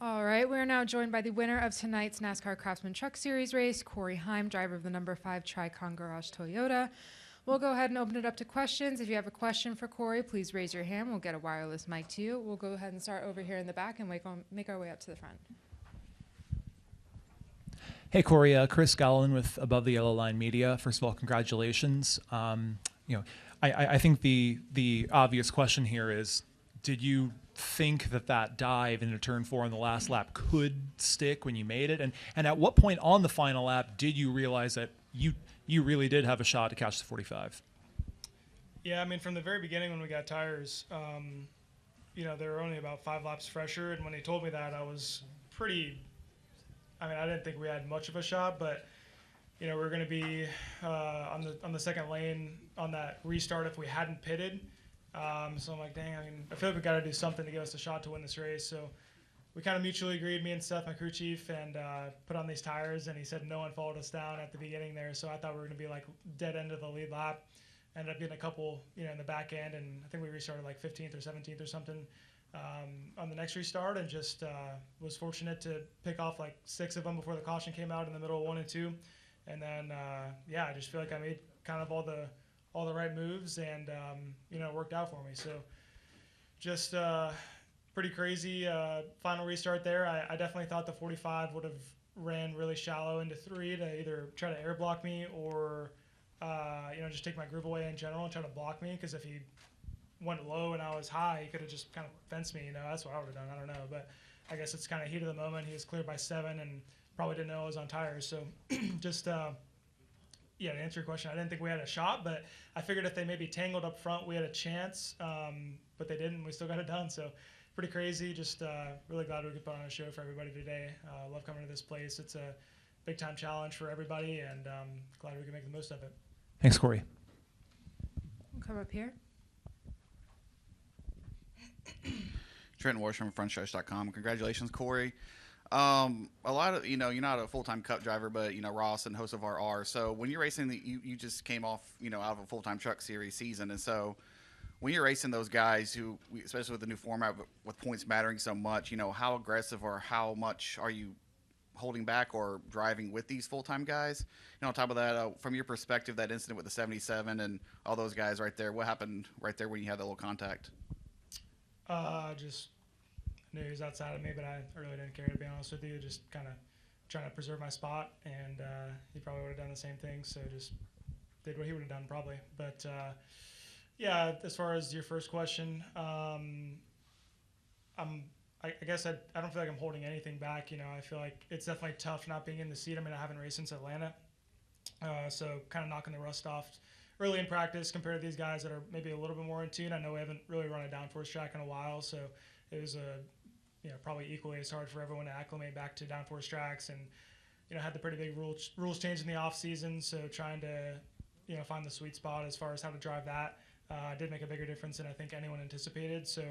All right, we are now joined by the winner of tonight's NASCAR Craftsman Truck Series race, Corey Heim, driver of the number 5 Tricon Garage Toyota. We'll go ahead and open it up to questions. If you have a question for Corey, please raise your hand. We'll get a wireless mic to you. We'll go ahead and start over here in the back and make our way up to the front. Hey, Corey. Chris Gallen with Above the Yellow Line Media. First of all, congratulations. I think the obvious question here is, did you think that dive into turn 4 in the last lap could stick when you made it? And at what point on the final lap did you realize that you really did have a shot to catch the 45? Yeah, I mean, from the very beginning when we got tires, they were only about 5 laps fresher. And when they told me that, I was I didn't think we had much of a shot, but, we're going to be on the second lane on that restart if we hadn't pitted. So I'm like, dang, I feel like we got to do something to give us a shot to win this race. So we kind of mutually agreed, me and Seth, my crew chief, and put on these tires. And he said no one followed us down at the beginning there. So I thought we were going to be like dead end of the lead lap. Ended up getting a couple, in the back end. And I think we restarted like 15th or 17th or something on the next restart. And just was fortunate to pick off like 6 of them before the caution came out in the middle of 1 and 2. And then, I just feel like I made kind of all the right moves, and it worked out for me. So just pretty crazy final restart there. I definitely thought the 45 would have ran really shallow into 3 to either try to air block me or just take my groove away in general and try to block me, because if he went low and I was high, he could have just kind of fenced me. That's what I would have done. I don't know, but I guess it's kind of heat of the moment. He was cleared by 7 and probably didn't know I was on tires. So just to answer your question, I didn't think we had a shot, but I figured if they maybe tangled up front, we had a chance, but they didn't. We still got it done. So pretty crazy. Just really glad we could put on a show for everybody today. Love coming to this place. It's a big-time challenge for everybody, and glad we could make the most of it. Thanks, Corey. We'll come up here. Trenton Warsh from FrontStretch.com. Congratulations, Corey. A lot of, you're not a full-time cup driver, but, Ross and host of our are. So when you're racing, you just came off, out of a full-time truck series season. And so when you're racing those guys who, especially with the new format, with points mattering so much, how aggressive or how much are you holding back or driving with these full-time guys? On top of that, from your perspective, that incident with the 77 and all those guys right there, what happened right there when you had that little contact? Just knew he was outside of me, but I really didn't care, to be honest with you. Just kind of trying to preserve my spot, and he probably would have done the same thing, so just did what he would have done probably. But, as far as your first question, I guess I don't feel like I'm holding anything back. I feel like it's definitely tough not being in the seat. I haven't raced since Atlanta, so kind of knocking the rust off early in practice compared to these guys that are maybe a little bit more in tune. I know we haven't really run a downforce track in a while, so it was probably equally as hard for everyone to acclimate back to downforce tracks, and had the pretty big rules change in the off season. So trying to find the sweet spot as far as how to drive that did make a bigger difference than I think anyone anticipated. So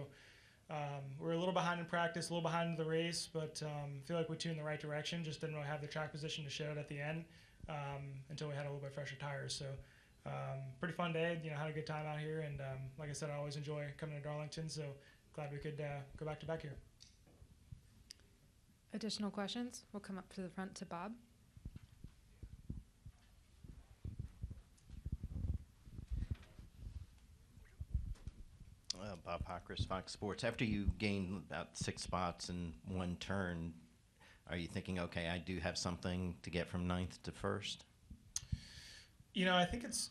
we're a little behind in practice, a little behind in the race, but feel like we tuned in the right direction. Just didn't really have the track position to show it at the end until we had a little bit fresher tires. So pretty fun day. Had a good time out here, and like I said, I always enjoy coming to Darlington. So glad we could go back to back here. Additional questions? We'll come up to the front to Bob. Bob Hockris, Fox Sports. After you gain about 6 spots in one turn, are you thinking, okay, I do have something to get from 9th to 1st? I think it's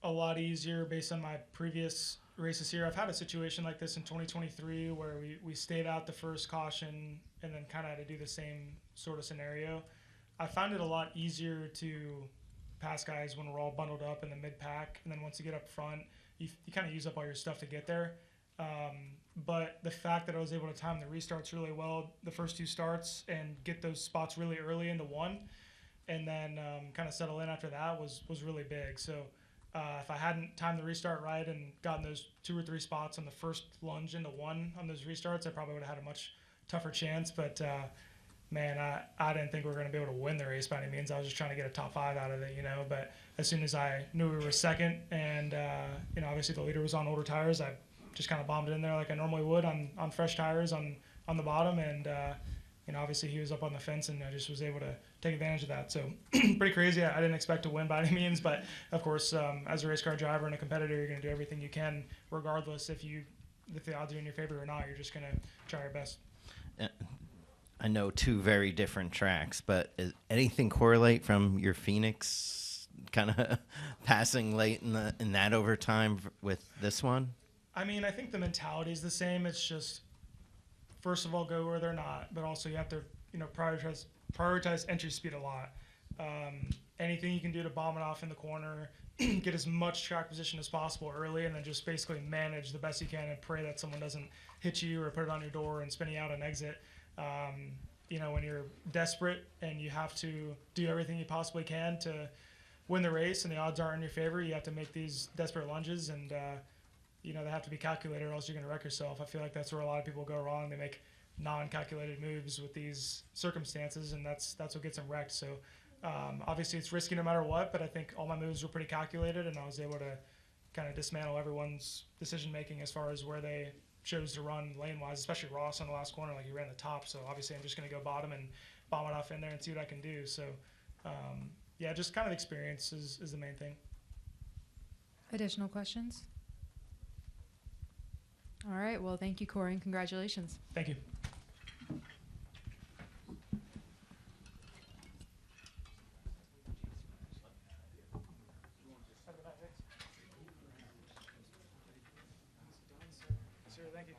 a lot easier based on my previous races here. I've had a situation like this in 2023 where we stayed out the first caution and then kind of had to do the same sort of scenario. I found it a lot easier to pass guys when we're all bundled up in the mid-pack, and then once you get up front, you kind of use up all your stuff to get there. But the fact that I was able to time the restarts really well, the first 2 starts, and get those spots really early into 1, and then kind of settle in after that was really big. So if I hadn't timed the restart right and gotten those 2 or 3 spots on the first lunge into 1 on those restarts, I probably would have had a much tougher chance. But I didn't think we were going to be able to win the race by any means. I was just trying to get a top 5 out of it, But as soon as I knew we were second, and obviously the leader was on older tires, I just kind of bombed it in there like I normally would on fresh tires on the bottom, and obviously he was up on the fence, and I just was able to take advantage of that. So pretty crazy. I didn't expect to win by any means, but of course, as a race car driver and a competitor, you're going to do everything you can, regardless if the odds are in your favor or not. You're just going to try your best. I know two very different tracks, but is anything correlate from your Phoenix kind of passing late in that overtime with this one? I mean, I think the mentality is the same. It's just, first of all, go where they're not, but also you have to, prioritize entry speed a lot. Anything you can do to bomb it off in the corner, get as much track position as possible early, and then just basically manage the best you can and pray that someone doesn't hit you or put it on your door and spin you out an exit. When you're desperate and you have to do everything you possibly can to win the race and the odds aren't in your favor, you have to make these desperate lunges, and they have to be calculated or else you're going to wreck yourself. I feel like that's where a lot of people go wrong. They make non-calculated moves with these circumstances, and that's what gets them wrecked. So obviously it's risky no matter what, but I think all my moves were pretty calculated, and I was able to kind of dismantle everyone's decision-making as far as where they chose to run lane-wise, especially Ross on the last corner. Like, he ran the top, so obviously I'm just going to go bottom and bomb it off in there and see what I can do. So just kind of experience is the main thing. Additional questions? All right. Well, thank you, Corey, and congratulations. Thank you. Sir, thank you.